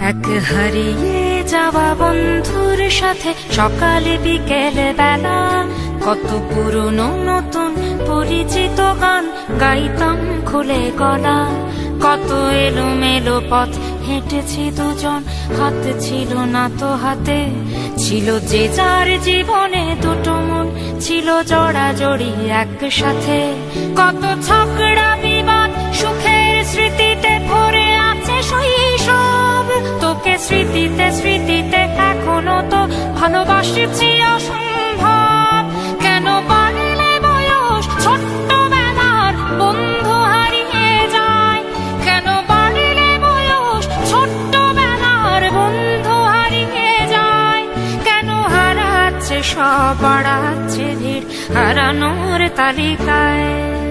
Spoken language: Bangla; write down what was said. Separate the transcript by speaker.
Speaker 1: এক হারিয়ে যাওয়া বন্ধুর সাথে সকালে বিকেলে বেলা কত পুরনো নতুন পরিচিত গান গাইতাম খুলে গলা। কত এলোমেলো পথ হেঁটেছি দুজন, হাত ছিল না তো হাতে। ছিল যে যার জীবনে দুটো মন, ছিল জড়াজড়ি একসাথে। কত ঝগড়া বিবাদ সুখের স্মৃতিতে ভরে আছে শৈশব। তোকে স্মৃতিতে স্মৃতিতে এখনো তো ভালোবাসছি অসম্ভব। কেন বাড়লে বয়স ছোট্টবেলার বন্ধু হারিয়ে যায়? কেন বাড়লে বয়স ছোট্টবেলার বন্ধু হারিয়ে যায়? কেন হারাচ্ছে সব, বাড়াচ্ছে ভিড় হারানোর তালিকায়?